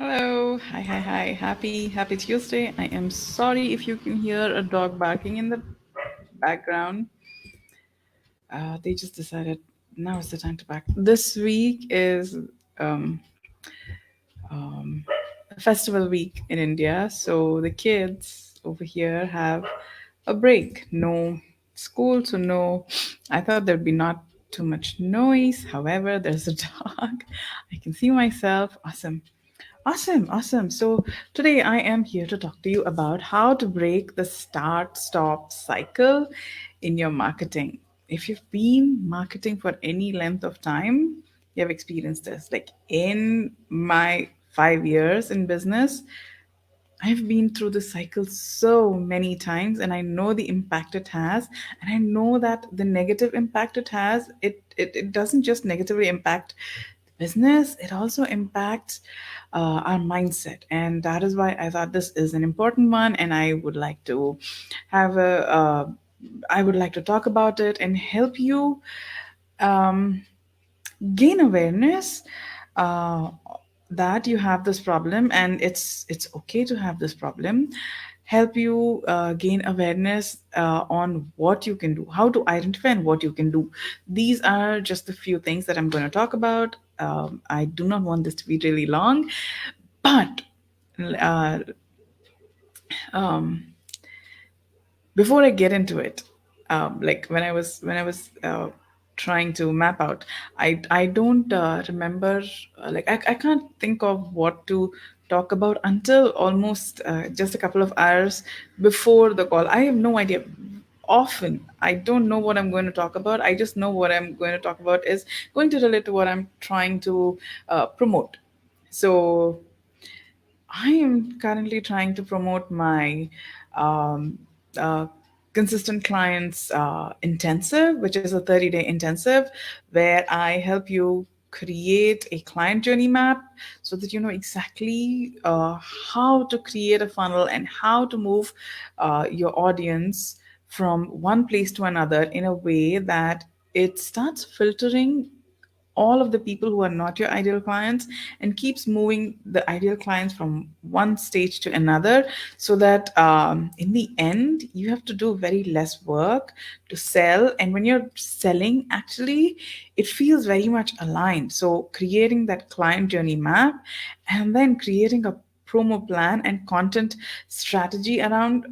Hello, hi. Happy Tuesday. I am sorry if you can hear a dog barking in the background. They just decided now is the time to back. This week is um, um, a festival week in India, so the kids over here have a break. No school, so no. I thought there'd be not too much noise. However, there's a dog. I can see myself. Awesome. Awesome. So today I am here to talk to you about how to break the start stop cycle in your marketing. If you've been marketing for any length of time, you have experienced this. Like in my 5 years in business, I've been through this cycle so many times and I know the impact it has. And I know that the negative impact it has, it doesn't just negatively impact the business, it also impacts our mindset. And that is why I thought this is an important one. And have a, uh, I would like to talk about it and help you um, gain awareness uh, that you have this problem and it's okay to have this problem, help you gain awareness on what you can do, how to identify and what you can do. These are just the few things that I'm going to talk about. I do not want this to be really long, but uh, um, before I get into it, like when I was trying to map out, I don't remember, I can't think of what to talk about until almost just a couple of hours before the call. I have no idea. Often I don't know what I'm going to talk about. I just know what I'm going to talk about is going to relate to what I'm trying to promote. So I am currently trying to promote my um, uh, consistent clients intensive, which is a 30-day intensive where I help you create a client journey map so that you know exactly how to create a funnel and how to move your audience from one place to another in a way that it starts filtering all of the people who are not your ideal clients and keeps moving the ideal clients from one stage to another, so that in the end you have to do very less work to sell. And when you're selling, actually it feels very much aligned. So creating that client journey map and then creating a promo plan and content strategy around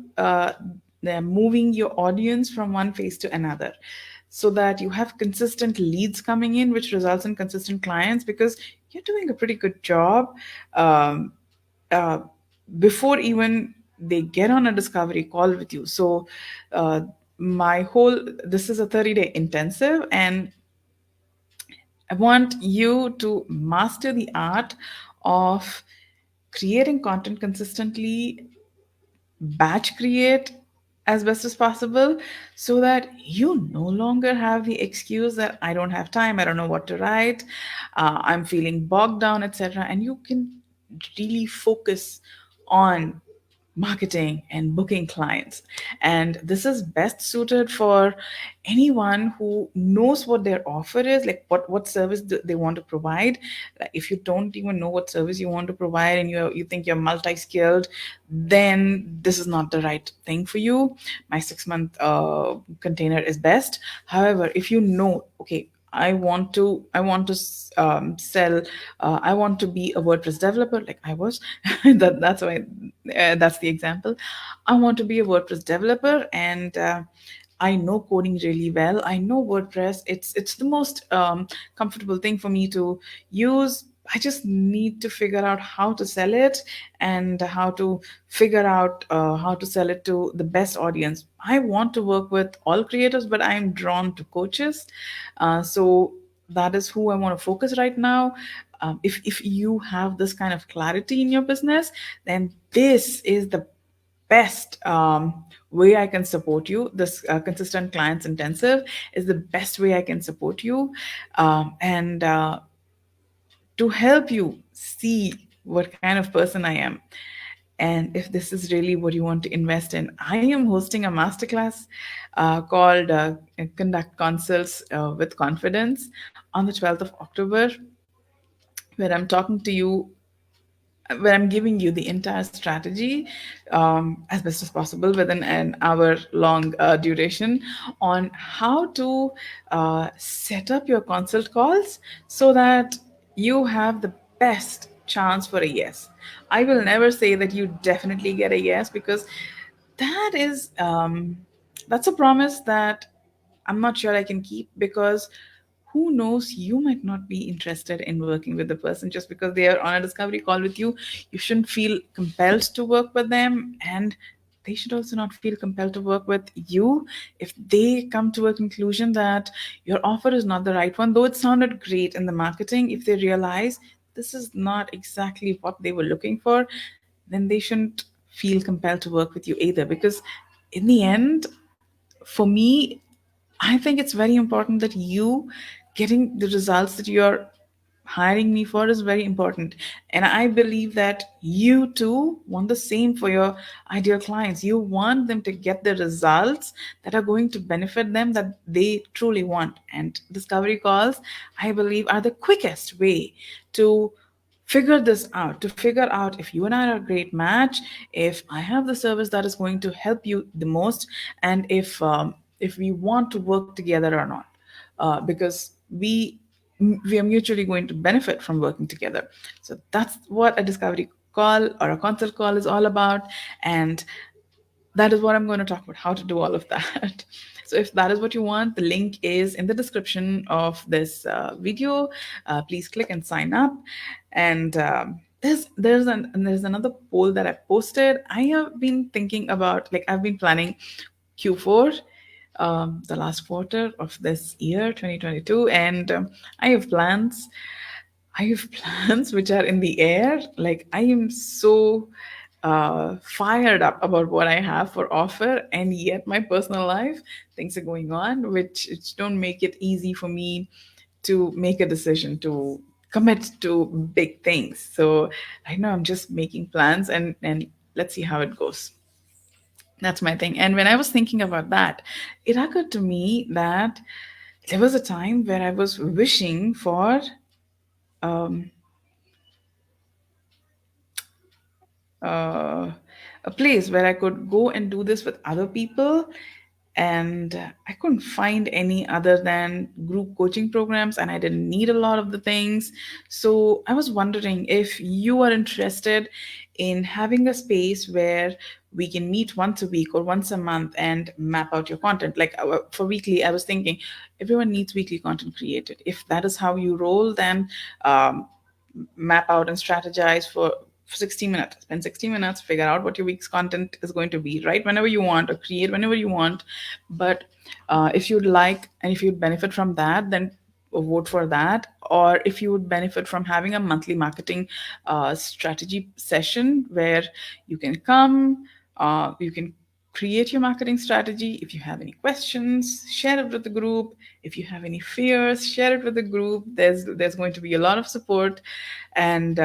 moving your audience from one phase to another, so that you have consistent leads coming in, which results in consistent clients because you're doing a pretty good job um, uh, before even they get on a discovery call with you. So, my whole this is a 30-day intensive, and I want you to master the art of creating content consistently, batch create as best as possible, so that you no longer have the excuse that I don't have time, I don't know what to write, I'm feeling bogged down, etc. And you can really focus on marketing and booking clients. And this is best suited for anyone who knows what their offer is, like what service they want to provide. Like, if you don't even know what service you want to provide and you think you're multi-skilled, then this is not the right thing for you. My 6 month container is best. However, if you know, okay, I want to sell. I want to be a WordPress developer, like I was. That's why that's the example. I want to be a WordPress developer, and I know coding really well. I know WordPress. It's the most comfortable thing for me to use. I just need to figure out how to sell it and how to figure out how to sell it to the best audience. I want to work with all creators, but I'm drawn to coaches. So that is who I want to focus right now. If you have this kind of clarity in your business, then this is the best way I can support you. This consistent clients intensive is the best way I can support you, and to help you see what kind of person I am. And if this is really what you want to invest in, I am hosting a masterclass called Conduct Consults with Confidence on the 12th of October, where I'm talking to you where I'm giving you the entire strategy as best as possible within an hour long duration on how to set up your consult calls so that you have the best chance for a yes. I will never say that you definitely get a yes, because that is that's a promise that I'm not sure I can keep, because who knows, you might not be interested in working with the person just because they are on a discovery call with you. You shouldn't feel compelled to work with them, and they should also not feel compelled to work with you if they come to a conclusion that your offer is not the right one. Though it sounded great in the marketing, if they realize this is not exactly what they were looking for, then they shouldn't feel compelled to work with you either. Because in the end, for me, I think it's very important that you getting the results that you're hiring me for is very important. And I believe that you too want the same for your ideal clients. You want them to get the results that are going to benefit them, that they truly want. And discovery calls, I believe, are the quickest way to figure this out, to figure out if you and I are a great match, if I have the service that is going to help you the most, and if we want to work together or not, because we are mutually going to benefit from working together. So that's what a discovery call or a consult call is all about. And that is what I'm going to talk about, how to do all of that. So if that is what you want, the link is in the description of this video. Please click and sign up. And there's another poll that I posted. I have been thinking about, like, I've been planning Q4, the last quarter of this year 2022, and I have plans. I have plans which are in the air. Like, I am so fired up about what I have for offer, and yet my personal life, things are going on which don't make it easy for me to make a decision to commit to big things. So right now I'm just making plans, and let's see how it goes. That's my thing. And when I was thinking about that, it occurred to me that there was a time where I was wishing for um, uh, a place where I could go and do this with other people. And I couldn't find any other than group coaching programs, and I didn't need a lot of the things. So I was wondering if you are interested in having a space where we can meet once a week or once a month and map out your content. Like, for weekly, I was thinking everyone needs weekly content created. If that is how you roll, then map out and strategize for 60 minutes. Spend 60 minutes, figure out what your week's content is going to be, right? Whenever you want, or create whenever you want. But if you'd like, and if you'd benefit from that, then vote for that. Or if you would benefit from having a monthly marketing strategy session where you can come, you can create your marketing strategy. If you have any questions, share it with the group. If you have any fears, share it with the group. There's going to be a lot of support, and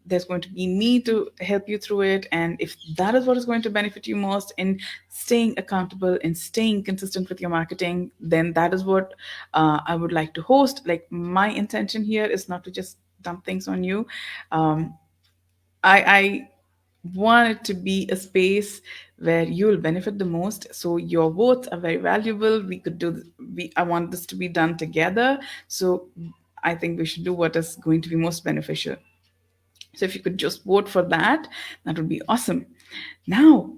there's going to be me to help you through it. And if that is what is going to benefit you most in staying accountable and staying consistent with your marketing, then that is what I would like to host. Like, my intention here is not to just dump things on you. I want it to be a space where you'll benefit the most. So your votes are very valuable. We could do we I want this to be done together. So I think we should do what is going to be most beneficial. So if you could just vote for that, that would be awesome. Now,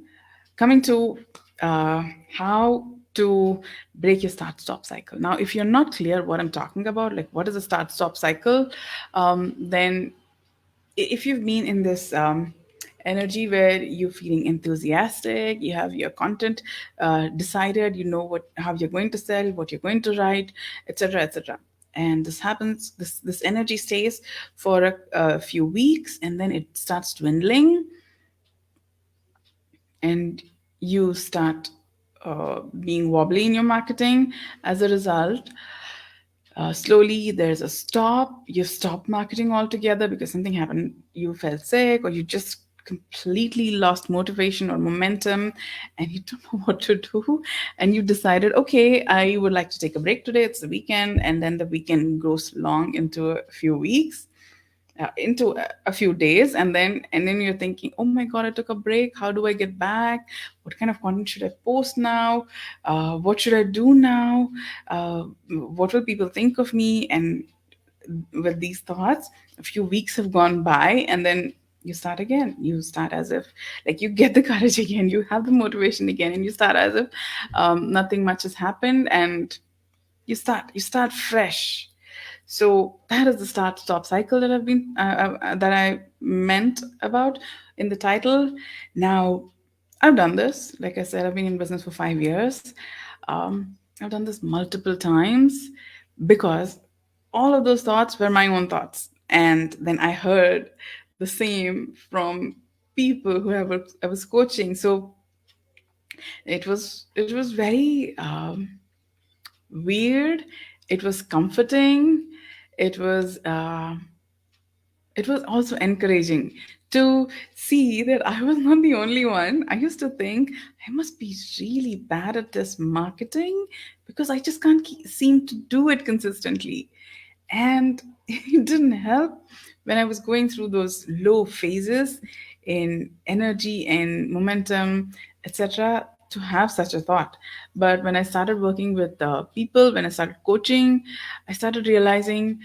coming to how to break your start stop cycle. Now, if you're not clear what I'm talking about, like what is a start stop cycle, then if you've been in this energy where you're feeling enthusiastic, you have your content decided, you know what how you're going to sell, what you're going to write, etc., etc., and this happens, this energy stays for a few weeks, and then it starts dwindling, and you start being wobbly in your marketing as a result. Slowly there's a stop, you stop marketing altogether because something happened, you felt sick, or you just completely lost motivation or momentum, and you don't know what to do, and you decided, okay, I would like to take a break today, it's the weekend, and then the weekend goes long into a few weeks. into a few days, and then you're thinking, oh my god, I took a break, how do I get back, what kind of content should I post now, what should I do now, what will people think of me. And with these thoughts, a few weeks have gone by, and then you start again. You start as if, like, you get the courage again, you have the motivation again, and you start as if nothing much has happened, and you start fresh. So that is the start stop cycle that that I meant about in the title. Now, I've done this. Like I said, I've been in business for 5 years. I've done this multiple times because all of those thoughts were my own thoughts, and then I heard the same from people who I was coaching. So it was very weird. It was comforting. It was it was also encouraging to see that I was not the only one. I used to think I must be really bad at this marketing because I just can't seem to do it consistently. And it didn't help when I was going through those low phases in energy and momentum, etc., to have such a thought. But when I started working with people, when I started coaching, I started realizing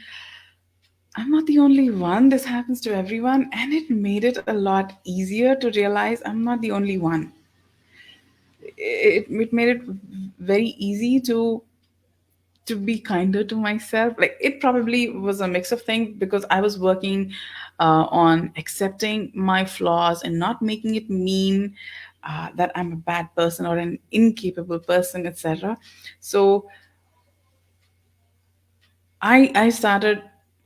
I'm not the only one. This happens to everyone. And it made it a lot easier to realize I'm not the only one. It made it very easy to be kinder to myself. Like, it probably was a mix of things because I was working on accepting my flaws and not making it mean that I'm a bad person or an incapable person, etc. So I started,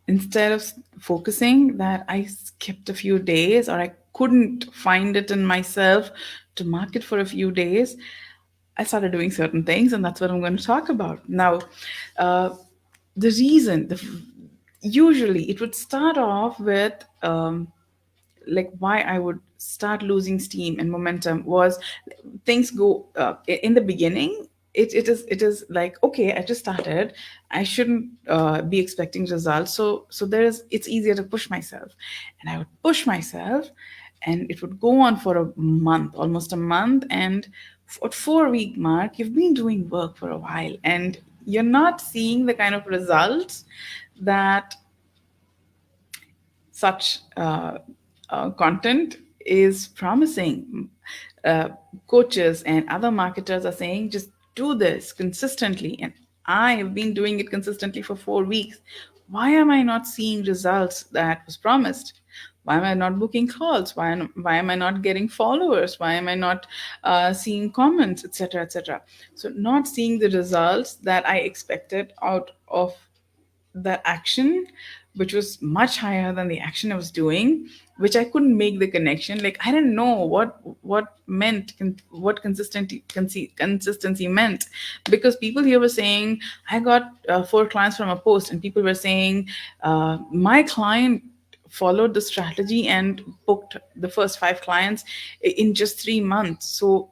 instead of focusing that I skipped a few days or I couldn't find it in myself to mark it for a few days, I started doing certain things, and that's what I'm going to talk about now. Uh, the reason, usually, it would start off with like why I would start losing steam and momentum was things go in the beginning. It is like, okay, I just started. I shouldn't be expecting results. So it's easier to push myself, and I would push myself, and it would go on for a month, almost a month, and at 4 week mark, you've been doing work for a while, and you're not seeing the kind of results that such content is promising. Uh, Coaches and other marketers are saying, just do this consistently. And I have been doing it consistently for 4 weeks. Why am I not seeing results that was promised? Why am I not booking calls? Why am I not getting followers? Why am I not seeing comments, etc., etc.? So, not seeing the results that I expected out of the action, which was much higher than the action I was doing, which I couldn't make the connection. Like, I didn't know what meant what consistency meant, because people here were saying I got 4 clients from a post, and people were saying my client followed the strategy and booked the first 5 clients in just 3 months. So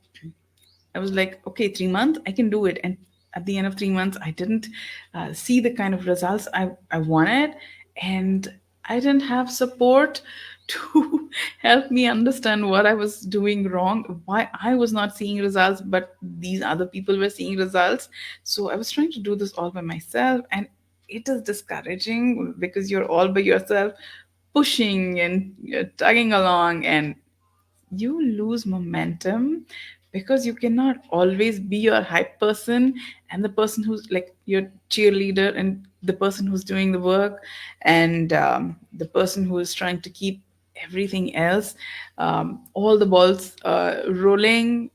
I was like, okay, 3 months, I can do it. And at the end of 3 months, I didn't see the kind of results I wanted. And I didn't have support to help me understand what I was doing wrong, why I was not seeing results, but these other people were seeing results. So I was trying to do this all by myself. And it is discouraging because you're all by yourself, pushing and tugging along, and you lose momentum because you cannot always be your hype person and the person who's like your cheerleader, and the person who's doing the work, and the person who is trying to keep everything else, all the balls rolling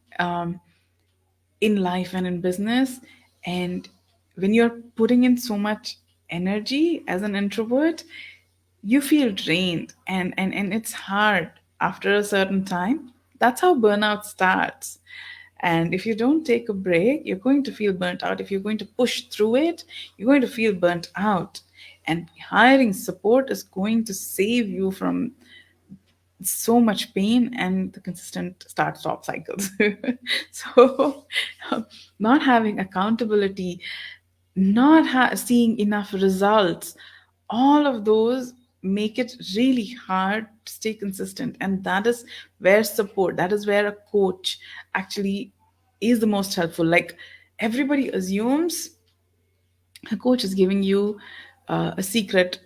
in life and in business. And when you're putting in so much energy as an introvert, you feel drained, and it's hard after a certain time. That's how burnout starts. And if you don't take a break, you're going to feel burnt out. If you're going to push through it, you're going to feel burnt out. And hiring support is going to save you from so much pain and the consistent start stop cycles. So, not having accountability, not seeing enough results, all of those make it really hard to stay consistent. And that is where support, that is where a coach actually is the most helpful. Like, everybody assumes a coach is giving you a secret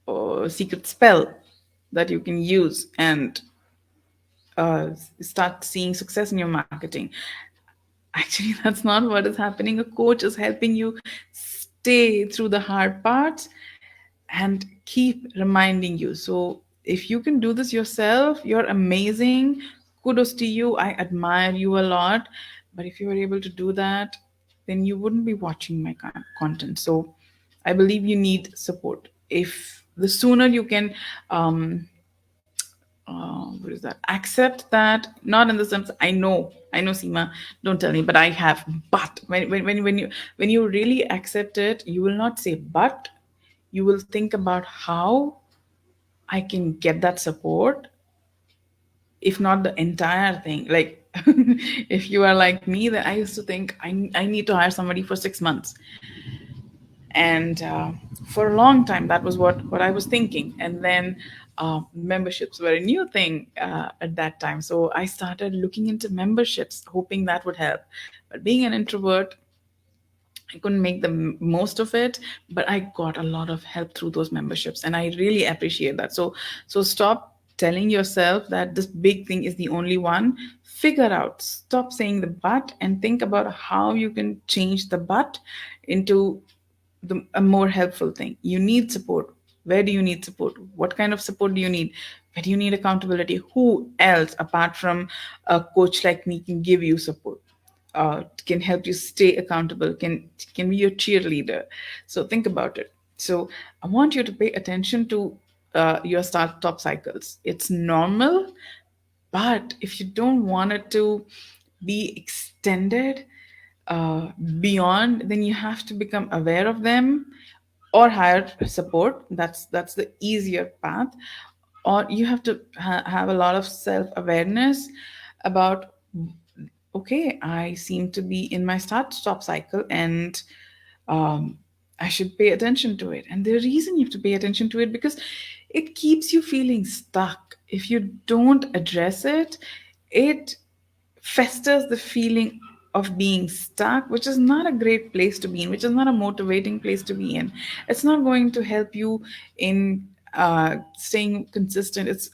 or secret spell that you can use and start seeing success in your marketing. Actually, that's not what is happening. A coach is helping you stay through the hard parts and keep reminding you. So if you can do this yourself, you're amazing. Kudos to you. I admire you a lot. But if you were able to do that, then you wouldn't be watching my content. So I believe you need support. If the sooner you can what is that, accept that, not in the sense, I know Seema, don't tell me, but I have. But when you really accept it, you will not say but, you will think about how I can get that support, if not the entire thing. Like, if you are like me, that I used to think I need to hire somebody for 6 months. And for a long time, that was what I was thinking. And then memberships were a new thing at that time, so I started looking into memberships, hoping that would help. But being an introvert, I couldn't make the most of it, but I got a lot of help through those memberships, and I really appreciate that. So stop telling yourself that this big thing is the only one. Figure out, stop saying the but, and think about how you can change the but into a more helpful thing. You need support. Where do you need support? What kind of support do you need? Where do you need accountability? Who else apart from a coach like me can give you support? Can help you stay accountable, can be your cheerleader. So think about it. So I want you to pay attention to your startup cycles. It's normal, but if you don't want it to be extended uh, beyond, then you have to become aware of them or hire support. That's the easier path. Or you have to have a lot of self awareness about, okay, I seem to be in my start stop cycle, and um, I should pay attention to it. And the reason you have to pay attention to it, because it keeps you feeling stuck. If you don't address it, it festers the feeling of being stuck, which is not a great place to be in, which is not a motivating place to be in. It's not going to help you in staying consistent. It's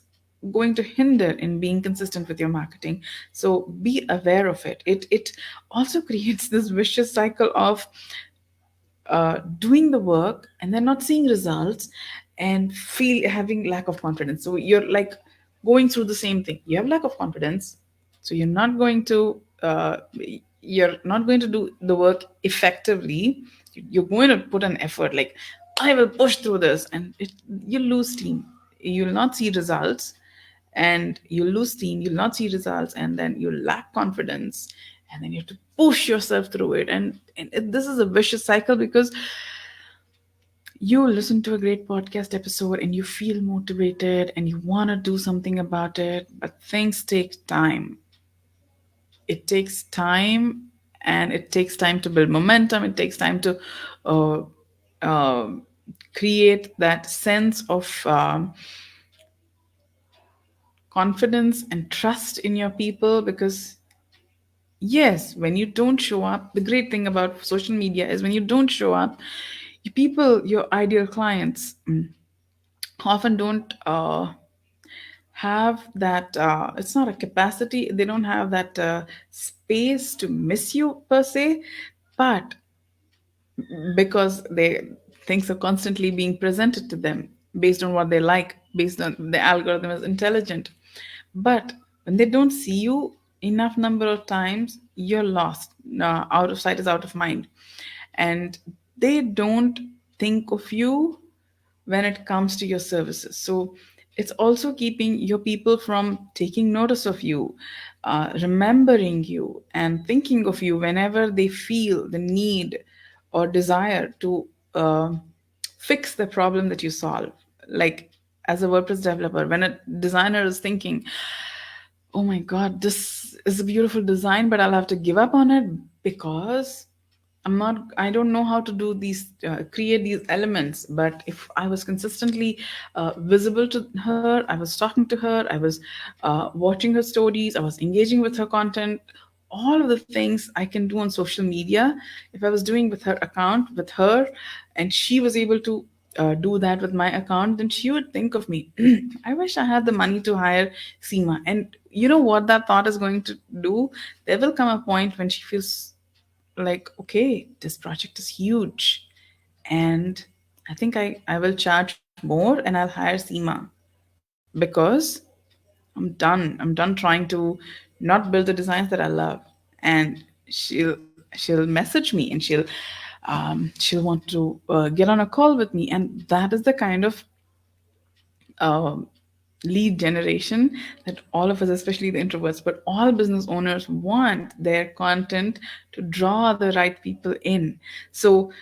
going to hinder in being consistent with your marketing. So be aware of it. It also creates this vicious cycle of doing the work and then not seeing results and feel having lack of confidence. So you're like going through the same thing. You have lack of confidence, so you're not going to do the work effectively. You're going to put an effort, like, I will push through this, and you lose steam. You'll not see results, and you lose steam, you'll not see results, and then you lack confidence, and then you have to push yourself through it. And this is a vicious cycle, because you listen to a great podcast episode and you feel motivated and you want to do something about it, but things take time. It takes time, and it takes time to build momentum. It takes time to uh, uh, create that sense of confidence and trust in your people. Because yes, when you don't show up, the great thing about social media is when you don't show up, your people, your ideal clients, often don't have that, it's not a capacity, they don't have that space to miss you per se, but because things are constantly being presented to them based on what they like, based on the algorithm is intelligent. But when they don't see you enough number of times, you're lost. Out of sight is out of mind. And they don't think of you when it comes to your services. So it's also keeping your people from taking notice of you, remembering you, and thinking of you whenever they feel the need or desire to fix the problem that you solve. Like, as a WordPress developer, when a designer is thinking, oh my God, this is a beautiful design, but I'll have to give up on it because I don't know how to do these, create these elements. But if I was consistently visible to her, I was talking to her, I was watching her stories, I was engaging with her content, all of the things I can do on social media, if I was doing with her account, with her, and she was able to do that with my account, then she would think of me. I wish I had the money to hire Seema. And you know what that thought is going to do? There will come a point when she feels like, okay, this project is huge, and I think I will charge more and I'll hire Seema, because I'm done trying to not build the designs that I love. And she'll message me, and she'll want to get on a call with me. And that is the kind of um, lead generation that all of us, especially the introverts, but all business owners, want their content to draw the right people in. So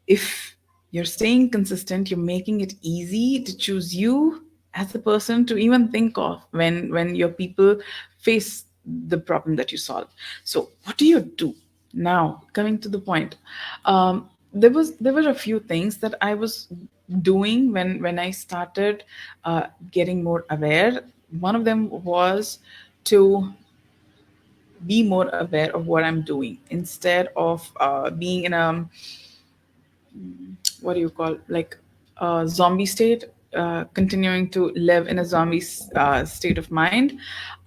if you're staying consistent, you're making it easy to choose you as a person to even think of when your people face the problem that you solve. So what do you do now? Coming to the point, there were a few things that I was doing when I started getting more aware. One of them was to be more aware of what I'm doing, instead of being in a, what do you call, like a zombie state, continuing to live in a zombie state of mind.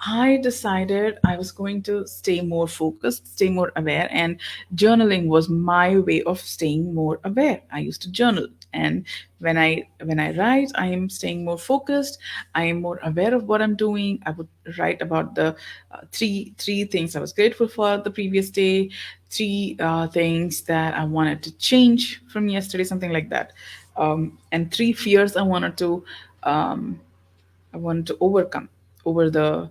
I decided I was going to stay more focused, stay more aware, and journaling was my way of staying more aware. I used to journal, and when I write, I am staying more focused, I am more aware of what I'm doing. I would write about the three things I was grateful for the previous day, three things that I wanted to change from yesterday, something like that, and three fears um, I wanted to overcome over the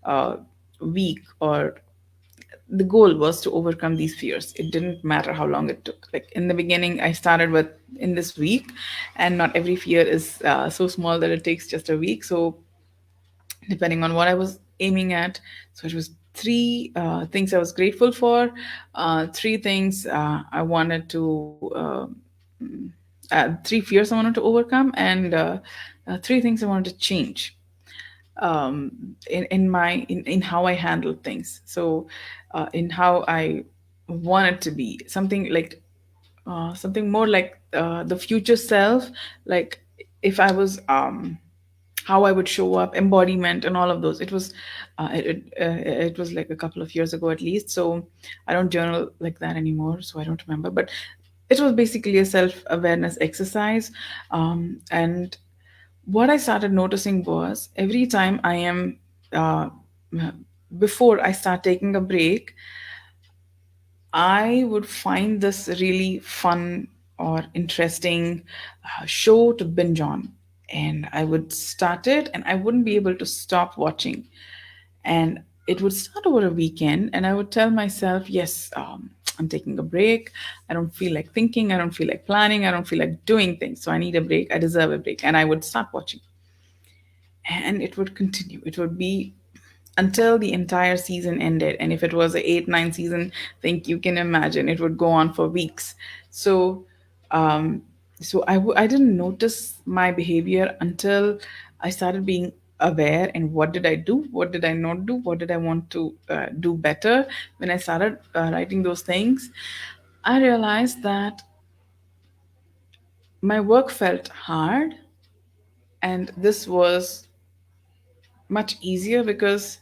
uh, week. Or the goal was to overcome these fears. It didn't matter how long it took. Like in the beginning, I started with in this week, and not every fear is so small that it takes just a week. So depending on what I was aiming at. So it was three things I was grateful for, three things I wanted to, three fears I wanted to overcome, and three things I wanted to change in how I handle things. So in how I want it to be, something like something more like the future self, like if I was how I would show up, embodiment, and all of those. It was like a couple of years ago at least. So I don't journal like that anymore, so I don't remember. But it was basically a self awareness exercise, and what I started noticing was every time I am before I start taking a break, I would find this really fun or interesting show to binge on. And I would start it and I wouldn't be able to stop watching. And it would start over a weekend, and I would tell myself, yes, I'm taking a break. I don't feel like thinking. I don't feel like planning. I don't feel like doing things. So I need a break. I deserve a break. And I would start watching, and it would continue. It would be until the entire season ended. And if it was a 8 9 season, think you can imagine it would go on for weeks. So um I didn't notice my behavior until I started being aware. And what did I do, what did I not do, what did I want to do better? When I started writing those things, I realized that my work felt hard, and this was much easier because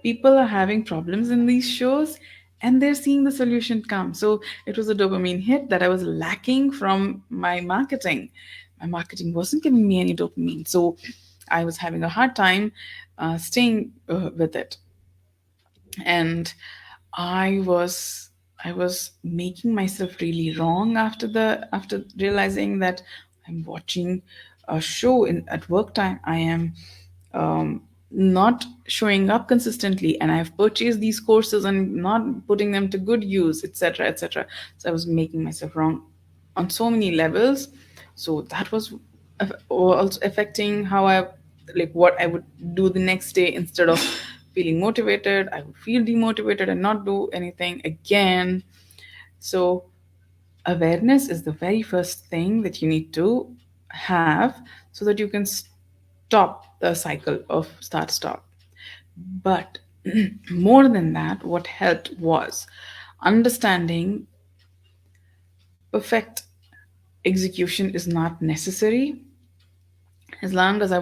people are having problems in these shows and they're seeing the solution come. So it was a dopamine hit that I was lacking from my marketing. My marketing wasn't giving me any dopamine. So I was having a hard time staying with it. And I was making myself really wrong after realizing that I'm watching a show in at work time. I am not showing up consistently, and I've purchased these courses and not putting them to good use, etc., etc. So I was making myself wrong on so many levels. So that was also affecting how I, like, what I would do the next day. Instead of feeling motivated, I would feel demotivated and not do anything again. So awareness is the very first thing that you need to have so that you can stop the cycle of start stop. But more than that, what helped was understanding perfect execution is not necessary. As long as I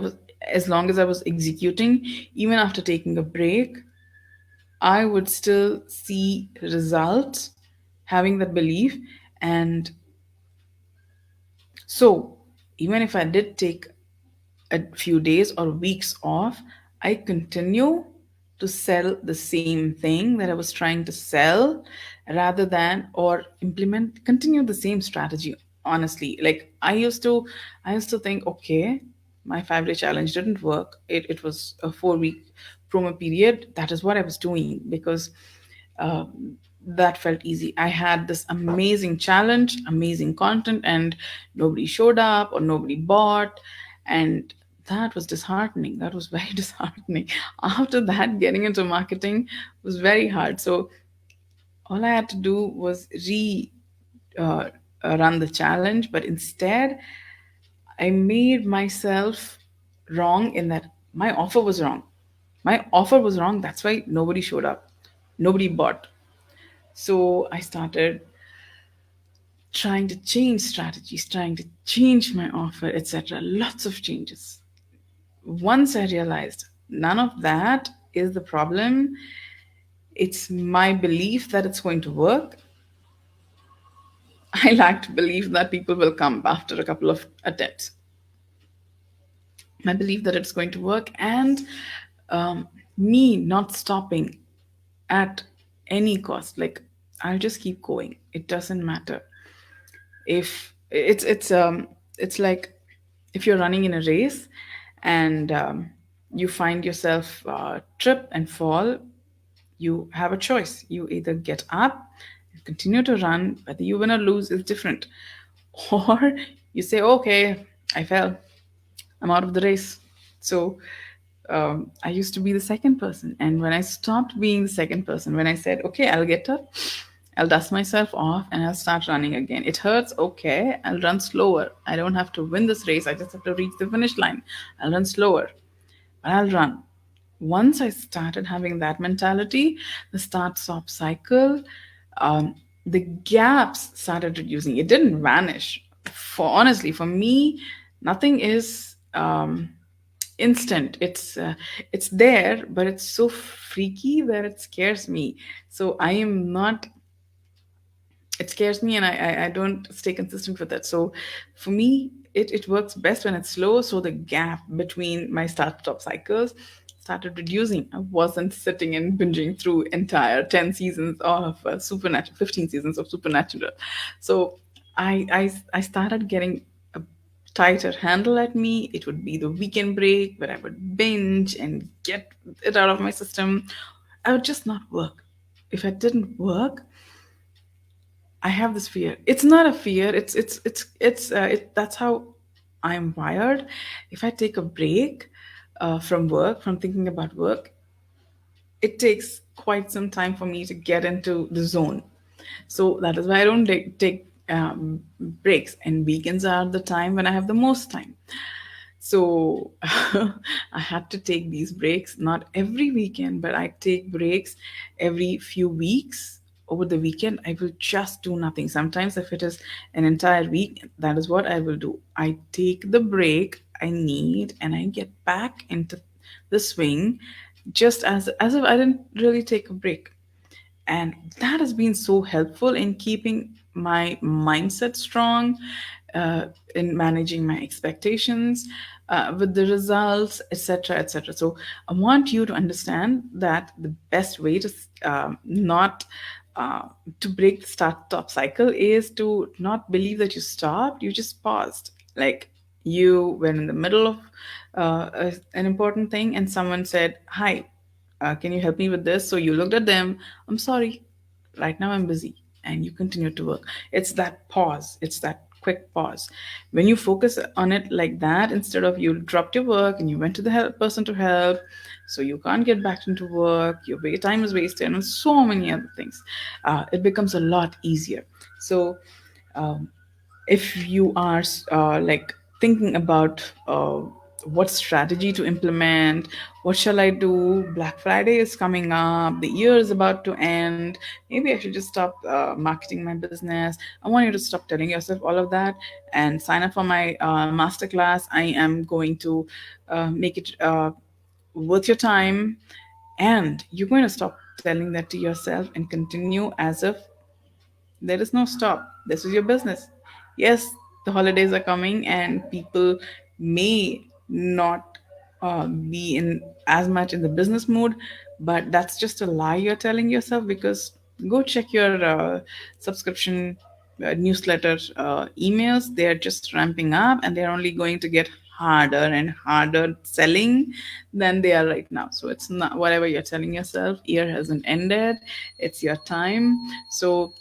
was executing, even after taking a break, I would still see results, having that belief. And so, even if I did take a few days or weeks off, I continue to sell the same thing that I was trying to sell, rather than, or continue the same strategy. Honestly, like I used to think, okay, my 5 day challenge didn't work. It was a 4 week promo period. That is what I was doing because that felt easy. I had this amazing challenge, amazing content, and nobody showed up or nobody bought. And that was disheartening. That was very disheartening. After that, getting into marketing was very hard. So all I had to do was uh, run the challenge, but instead, I made myself wrong in that my offer was wrong. My offer was wrong. That's why nobody showed up. Nobody bought. So I started trying to change strategies, trying to change my offer, etc. Lots of changes. Once I realized none of that is the problem, it's my belief that it's going to work. I lacked belief that people will come after a couple of attempts. My belief that it's going to work, and me not stopping at any cost. Like, I'll just keep going. It doesn't matter if it's like if you're running in a race and you find yourself trip and fall. You have a choice. You either get up and continue to run. Whether you win or lose is different. Or you say, okay, I fell, I'm out of the race. So I used to be the second person. And when I stopped being the second person, when I said, okay, I'll get up, I'll dust myself off, and I'll start running again. It hurts, okay, I'll run slower. I don't have to win this race, I just have to reach the finish line. I'll run slower, but I'll run. Once I started having that mentality, the start stop cycle, the gaps started reducing. It didn't vanish. For honestly, for me, nothing is instant. It's there, but it's so freaky that it scares me. So I am not. It scares me, and I don't stay consistent with it. So for me, it works best when it's slow. So the gap between my start stop cycles started reducing. I wasn't sitting and binging through entire 10 seasons of Supernatural, 15 seasons of Supernatural. So I started getting a tighter handle at me. It would be the weekend break where I would binge and get it out of my system. I would just not work. If it didn't work, I have this fear. It's not a fear. That's how I'm wired. If I take a break from work, from thinking about work, it takes quite some time for me to get into the zone. So that is why I don't take breaks. And weekends are the time when I have the most time. So I had to take these breaks, not every weekend, but I take breaks every few weeks. Over the weekend, I will just do nothing. Sometimes, if it is an entire week, that is what I will do. I take the break I need and I get back into the swing, just as if I didn't really take a break. And that has been so helpful in keeping my mindset strong, in managing my expectations, with the results, etc., etc. So I want you to understand that the best way to not to break the start stop cycle is to not believe that you stopped. You just paused. Like, you were in the middle of an important thing and someone said, hi, can you help me with this? So you looked at them. I'm sorry, right now I'm busy. And you continue to work. It's that pause. It's that quick pause. When you focus on it like that, instead of you dropped your work and you went to the person to help, so you can't get back into work, your time is wasted, and so many other things, it becomes a lot easier. So um, if you are like thinking about what strategy to implement, what shall I do, Black Friday is coming up, the year is about to end, maybe I should just stop marketing my business, I want you to stop telling yourself all of that and sign up for my masterclass. I am going to make it worth your time, and you're going to stop telling that to yourself and continue as if there is no stop. This is your business. Yes, the holidays are coming and people may not be in as much in the business mood, but that's just a lie you're telling yourself, because go check your subscription newsletter emails. They're just ramping up and they're only going to get harder and harder selling than they are right now. So it's not whatever you're telling yourself, year hasn't ended, it's your time. So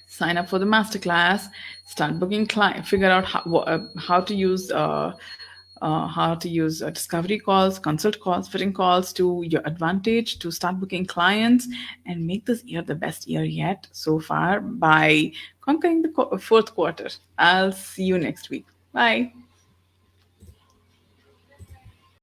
sign up for the masterclass, start booking client, figure out how to use discovery calls, consult calls, fitting calls to your advantage to start booking clients, and make this year the best year yet so far by conquering the fourth quarter. I'll see you next week. Bye.